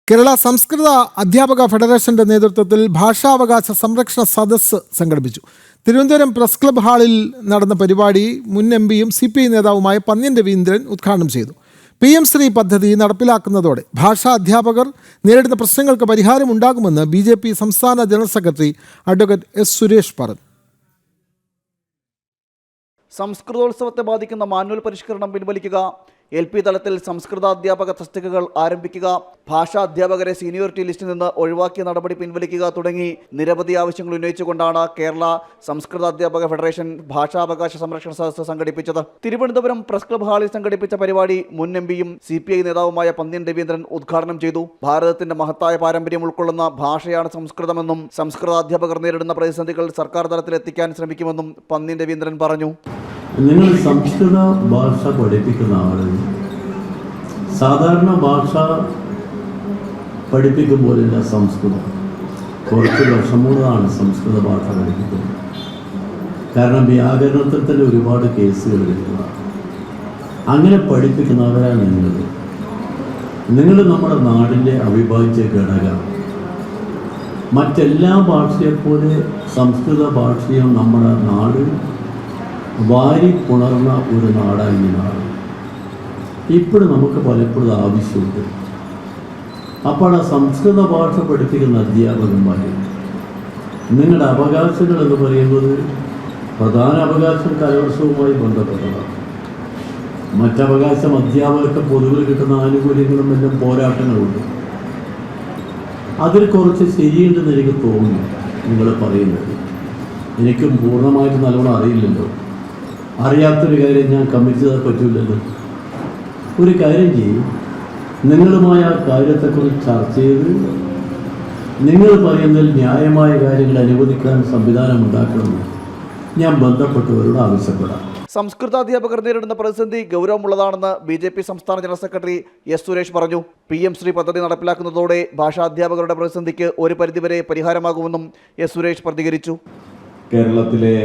കേരള സംസ്കൃത അധ്യാപക ഫെഡറേഷന്റെ നേതൃത്വത്തിൽ ഭാഷാവകാശ സംരക്ഷണ സദസ്സ് സംഘടിപ്പിച്ചു. തിരുവനന്തപുരം പ്രസ് ക്ലബ് ഹാളിൽ നടന്ന പരിപാടി മുൻ എംപിയും CPI നേതാവുമായ പന്ന്യൻ രവീന്ദ്രൻ ഉദ്ഘാടനം ചെയ്തു. PM ശ്രീ പദ്ധതി നടപ്പിലാക്കുന്നതോടെ ഭാഷാ അധ്യാപകർ നേരിടുന്ന പ്രശ്നങ്ങൾക്ക് പരിഹാരമുണ്ടാകുമെന്ന് BJP സംസ്ഥാന general secretary advocate S. Suresh പറഞ്ഞു. സംസ്കൃതോത്സവത്തെ ബാധിക്കുന്ന മാനുവൽ പരിഷ്കരണം പിൻവലിക്കുക, LP തലത്തിൽ സംസ്കൃതാധ്യാപക തസ്തികകൾ ആരംഭിക്കുക, ഭാഷാ അധ്യാപകരെ സീനിയോറിറ്റി ലിസ്റ്റിൽ നിന്ന് ഒഴിവാക്കിയ നടപടി പിൻവലിക്കുക തുടങ്ങി നിരവധി ആവശ്യങ്ങൾ ഉന്നയിച്ചുകൊണ്ടാണ് കേരള സംസ്കൃതാധ്യാപക ഫെഡറേഷൻ ഭാഷാവകാശ സംരക്ഷണ സദസ്സ് സംഘടിപ്പിച്ചത്. തിരുവനന്തപുരം പ്രസ് ക്ലബ് ഹാളിൽ സംഘടിപ്പിച്ച പരിപാടി മുൻ എംപിയും CPI നേതാവുമായ പന്ന്യൻ രവീന്ദ്രൻ ഉദ്ഘാടനം ചെയ്തു. ഭാരതത്തിന്റെ മഹത്തായ പാരമ്പര്യം ഉൾക്കൊള്ളുന്ന ഭാഷയാണ് സംസ്കൃതമെന്നും സംസ്കൃതാധ്യാപകർ നേരിടുന്ന പ്രതിസന്ധികൾ സർക്കാർ തലത്തിൽ എത്തിക്കാൻ ശ്രമിക്കുമെന്നും പന്ന്യൻ രവീന്ദ്രൻ പറഞ്ഞു. നിങ്ങൾ സംസ്കൃത ഭാഷ പഠിപ്പിക്കുന്ന ആളുകൾ സാധാരണ ഭാഷ പഠിപ്പിക്കുമ്പോഴില്ല സംസ്കൃതം. കുറച്ച് വർഷമുള്ളതാണ് സംസ്കൃത ഭാഷ പഠിപ്പിക്കുന്നത്. കാരണം വ്യാകരണത്തിൽ തന്നെ ഒരുപാട് കേസുകൾ വരുന്ന അങ്ങനെ പഠിപ്പിക്കുന്നവരാണ് നിങ്ങൾ നമ്മുടെ നാടിൻ്റെ അവിഭാജ്യ ഘടകം. മറ്റെല്ലാ ഭാഷയെപ്പോലെ സംസ്കൃത ഭാഷയും നമ്മുടെ നാട് വാരി പുണർന്ന ഒരു നാടായി ഈ നാട്. ഇപ്പോഴും നമുക്ക് പലപ്പോഴും ആവശ്യമുണ്ട്. അപ്പോൾ ആ സംസ്കൃത ഭാഷ പഠിപ്പിക്കുന്ന അധ്യാപകന്മാർ നിങ്ങളുടെ അവകാശങ്ങൾ എന്ന് പറയുന്നത് പ്രധാന അവകാശം കലോത്സവവുമായി ബന്ധപ്പെട്ടതാണ്. മറ്റവകാശം അധ്യാപകർക്ക് പൊതുവിൽ കിട്ടുന്ന ആനുകൂല്യങ്ങളും എല്ലാം പോരാട്ടങ്ങളുണ്ട്. അതിൽ കുറച്ച് ശരിയുണ്ടെന്ന് എനിക്ക് തോന്നുന്നു നിങ്ങൾ പറയുന്നത്. എനിക്കും പൂർണ്ണമായിട്ട് നല്ലോണം അറിയില്ലല്ലോ. അറിയാത്തൊരു കാര്യം ഞാൻ കമ്മിറ്റ് ചെയ്താൽ പറ്റില്ലല്ലോ. ഒരു കാര്യം ചെയ്യും, നിങ്ങളുമായ ആ കാര്യത്തെക്കുറിച്ച് ചർച്ച ചെയ്ത് നിങ്ങൾ പറയുന്നതിൽ ന്യായമായ കാര്യങ്ങൾ അനുവദിക്കാൻ സംവിധാനം ഉണ്ടാക്കണമെന്ന് ഞാൻ ബന്ധപ്പെട്ടവരോട് ആവശ്യപ്പെടാം. സംസ്കൃതാധ്യാപകർ നേരിടുന്ന പ്രതിസന്ധി ഗൗരവമുള്ളതാണെന്ന് BJP സംസ്ഥാന ജനറൽ സെക്രട്ടറി S. സുരേഷ് പറഞ്ഞു. PM ശ്രീ പദ്ധതി നടപ്പിലാക്കുന്നതോടെ ഭാഷാധ്യാപകരുടെ പ്രതിസന്ധിക്ക് ഒരു പരിധിവരെ പരിഹാരമാകുമെന്നും S. സുരേഷ് പ്രതികരിച്ചു. കേരളത്തിലെ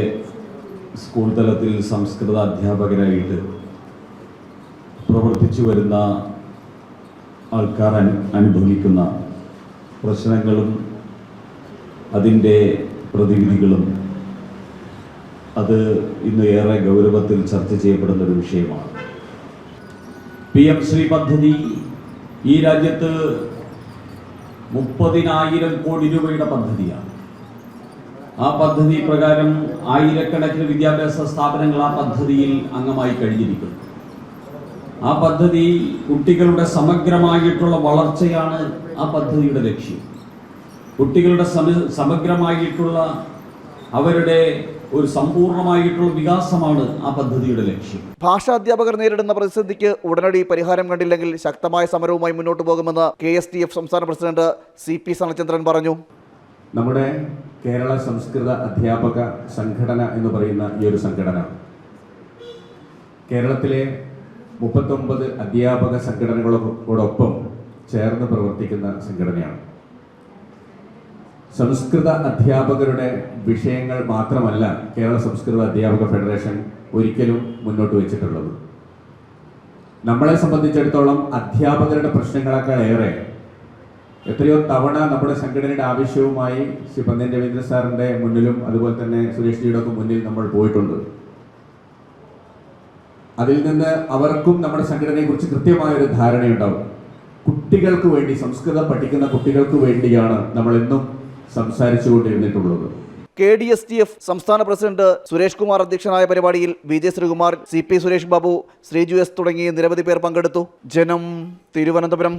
സ്കൂൾ തലത്തിൽ സംസ്കൃത അധ്യാപകരായിട്ട് പ്രവർത്തിച്ചു വരുന്ന ആൾക്കാർ അനുഭവിക്കുന്ന പ്രശ്നങ്ങളും അതിൻ്റെ പ്രതിവിധികളും അത് ഇന്ന് ഏറെ ഗൗരവത്തിൽ ചർച്ച ചെയ്യപ്പെടുന്ന ഒരു വിഷയമാണ്. PM ശ്രീ പദ്ധതി ഈ രാജ്യത്ത് 30,000 കോടി രൂപയുടെ പദ്ധതിയാണ്. ആ പദ്ധതി പ്രകാരം ആയിരക്കണക്കിന് വിദ്യാഭ്യാസ സ്ഥാപനങ്ങൾ ആ പദ്ധതിയിൽ അംഗമായി കഴിഞ്ഞിരിക്കുന്നു. ആ പദ്ധതി കുട്ടികളുടെ സമഗ്രമായിട്ടുള്ള വളർച്ചയാണ് ആ പദ്ധതിയുടെ ലക്ഷ്യം. കുട്ടികളുടെ സമഗ്രമായിട്ടുള്ള അവരുടെ ഒരു സമ്പൂർണമായിട്ടുള്ള വികാസമാണ് ആ പദ്ധതിയുടെ ലക്ഷ്യം. ഭാഷാധ്യാപകർ നേരിടുന്ന പ്രതിസന്ധിക്ക് ഉടനടി പരിഹാരം കണ്ടില്ലെങ്കിൽ ശക്തമായ സമരവുമായി മുന്നോട്ട് പോകുമെന്ന് KSTF സംസ്ഥാന പ്രസിഡന്റ് CP സനചന്ദ്രൻ പറഞ്ഞു. നമ്മുടെ കേരള സംസ്കൃത അധ്യാപക സംഘടന എന്ന് പറയുന്ന ഈ ഒരു സംഘടന കേരളത്തിലെ 39 അധ്യാപക സംഘടനകളോടൊപ്പം ചേർന്ന് പ്രവർത്തിക്കുന്ന സംഘടനയാണ്. സംസ്കൃത അധ്യാപകരുടെ വിഷയങ്ങൾ മാത്രമല്ല കേരള സംസ്കൃത അധ്യാപക ഫെഡറേഷൻ ഒരിക്കലും മുന്നോട്ട് വെച്ചിട്ടുള്ളത്. നമ്മളെ സംബന്ധിച്ചിടത്തോളം അധ്യാപകരുടെ പ്രശ്നങ്ങളെക്കാൾ ഏറെ എത്രയോ തവണ നമ്മുടെ സംഘടനയുടെ ആവശ്യവുമായി ശ്രീ പന്ന്യൻ രവീന്ദ്രൻ സാറിൻ്റെ മുന്നിലും അതുപോലെ തന്നെ സുരേഷ് ജിയുടെ ഒക്കെ മുന്നിൽ നമ്മൾ പോയിട്ടുണ്ട്. അതിൽ നിന്ന് അവർക്കും നമ്മുടെ സംഘടനയെക്കുറിച്ച് കൃത്യമായൊരു ധാരണയുണ്ടാവും. കുട്ടികൾക്ക് വേണ്ടി, സംസ്കൃതം പഠിക്കുന്ന കുട്ടികൾക്ക് വേണ്ടിയാണ് നമ്മൾ എന്നും സംസാരിച്ചു കൊണ്ടിരുന്നിട്ടുള്ളത്. KDSTF സംസ്ഥാന പ്രസിഡന്റ് സുരേഷ് കുമാർ അധ്യക്ഷനായ പരിപാടിയിൽ VJ Sreekumar, CP Suresh Babu, Sreeju S തുടങ്ങി നിരവധി പേർ പങ്കെടുത്തു. ജനം, തിരുവനന്തപുരം.